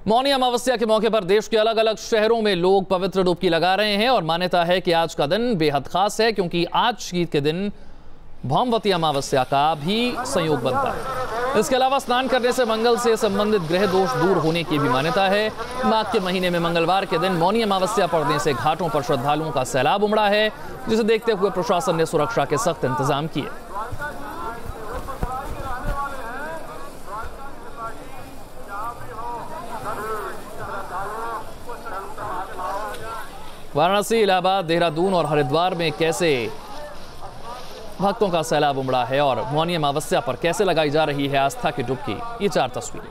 मौनी अमावस्या के मौके पर देश के अलग अलग शहरों में लोग पवित्र डुबकी लगा रहे हैं और मान्यता है कि आज का दिन बेहद खास है क्योंकि आज ईद के दिन भौमवती अमावस्या का भी संयोग बनता है। इसके अलावा स्नान करने से मंगल से संबंधित ग्रह दोष दूर होने की भी मान्यता है। माघ के महीने में मंगलवार के दिन मौनी अमावस्या पड़ने से घाटों पर श्रद्धालुओं का सैलाब उमड़ा है, जिसे देखते हुए प्रशासन ने सुरक्षा के सख्त इंतजाम किए। वाराणसी, इलाहाबाद, देहरादून और हरिद्वार में कैसे भक्तों का सैलाब उमड़ा है और मौनी अमावस्या पर कैसे लगाई जा रही है आस्था की डुबकी, ये 4 तस्वीरें।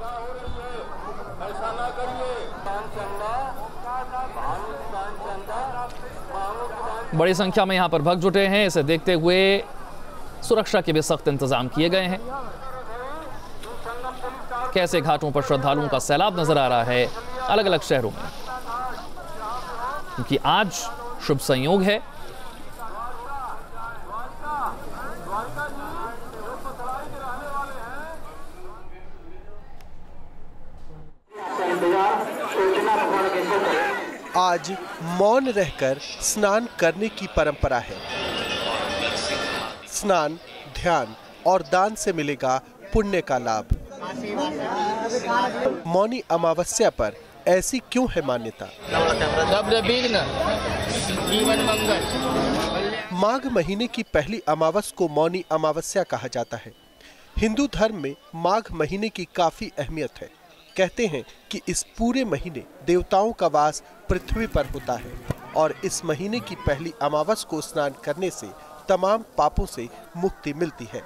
बड़ी संख्या में यहां पर भक्त जुटे हैं। इसे देखते हुए सुरक्षा के भी सख्त इंतजाम किए गए हैं। कैसे घाटों पर श्रद्धालुओं का सैलाब नजर आ रहा है अलग अलग शहरों में, क्योंकि आज शुभ संयोग है। आज मौन रहकर स्नान करने की परंपरा है। स्नान, ध्यान और दान से मिलेगा पुण्य का लाभ। मौनी अमावस्या पर ऐसी क्यों है मान्यता? माघ महीने की पहली अमावस को मौनी अमावस्या कहा जाता है। हिंदू धर्म में माघ महीने की काफी अहमियत है। कहते हैं कि इस पूरे महीने देवताओं का वास पृथ्वी पर होता है और इस महीने की पहली अमावस को स्नान करने से तमाम पापों से मुक्ति मिलती है।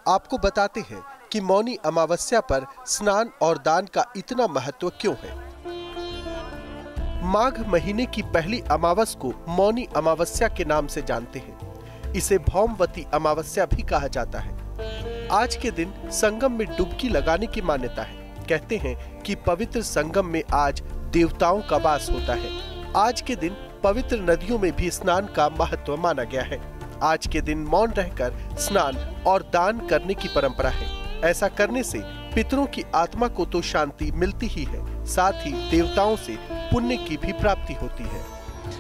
आपको बताते हैं कि मौनी अमावस्या पर स्नान और दान का इतना महत्व क्यों है। माघ महीने की पहली अमावस को मौनी अमावस्या के नाम से जानते हैं। इसे भौमवती अमावस्या भी कहा जाता है। आज के दिन संगम में डुबकी लगाने की मान्यता है। कहते हैं कि पवित्र संगम में आज देवताओं का वास होता है। आज के दिन पवित्र नदियों में भी स्नान का महत्व माना गया है। आज के दिन मौन रहकर स्नान और दान करने की परंपरा है। ऐसा करने से पितरों की आत्मा को तो शांति मिलती ही है, साथ ही देवताओं से पुण्य की भी प्राप्ति होती है।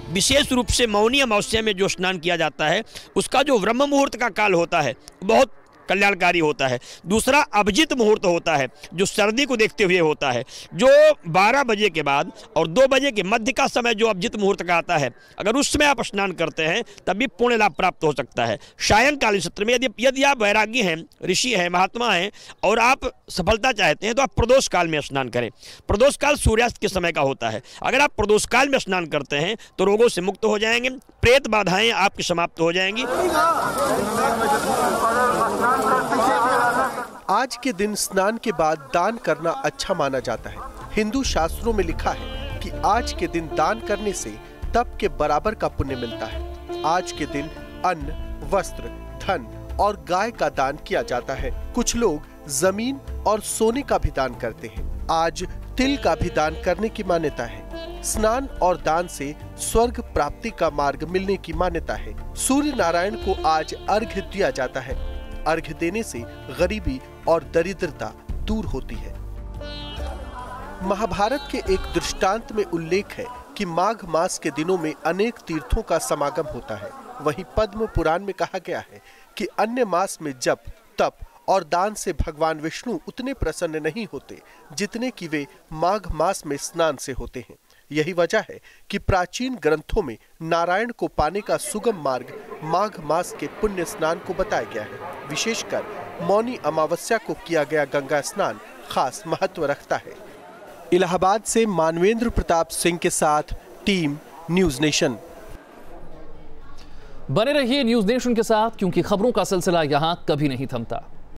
विशेष रूप से मौनी अमावस्या में जो स्नान किया जाता है उसका जो ब्रह्म मुहूर्त का काल होता है बहुत कल्याणकारी होता है। दूसरा अभिजित मुहूर्त होता है जो सर्दी को देखते हुए होता है, जो 12 बजे के बाद और 2 बजे के मध्य का समय जो अभिजित मुहूर्त का आता है, अगर उस समय आप स्नान करते हैं तभी पुण्य लाभ प्राप्त हो सकता है। सायंकालीन सत्र में यदि आप वैरागी हैं, ऋषि हैं, महात्मा हैं और आप सफलता चाहते हैं तो आप प्रदोष काल में स्नान करें। प्रदोष काल सूर्यास्त के समय का होता है। अगर आप प्रदोष काल में स्नान करते हैं तो रोगों से मुक्त हो जाएंगे, प्रेत बाधाएं आपकी समाप्त हो जाएंगी। आज के दिन स्नान के बाद दान करना अच्छा माना जाता है। हिंदू शास्त्रों में लिखा है कि आज के दिन दान करने से तप के बराबर का पुण्य मिलता है। आज के दिन अन्न, वस्त्र, धन और गाय का दान किया जाता है। कुछ लोग जमीन और सोने का भी दान करते हैं। आज तिल का भी दान करने की मान्यता है। स्नान और दान से स्वर्ग प्राप्ति का मार्ग मिलने की मान्यता है। सूर्य नारायण को आज अर्घ्य दिया जाता है। अर्घ्य देने से गरीबी और दरिद्रता दूर होती है। महाभारत के एक दृष्टांत में उल्लेख है कि माघ मास के दिनों में अनेक तीर्थों का समागम होता है। वहीं पद्म पुराण में कहा गया है कि अन्य मास में जप, तप और दान से भगवान विष्णु उतने प्रसन्न नहीं होते जितने कि वे माघ मास में स्नान से होते हैं। यही वजह है कि प्राचीन ग्रंथों में नारायण को पाने का सुगम मार्ग माघ मास के पुण्य स्नान को बताया गया है। विशेषकर मौनी अमावस्या को किया गया गंगा स्नान खास महत्व रखता है। इलाहाबाद से मानवेंद्र प्रताप सिंह के साथ टीम न्यूज नेशन। बने रहिए न्यूज नेशन के साथ, क्योंकि खबरों का सिलसिला यहां कभी नहीं थमता।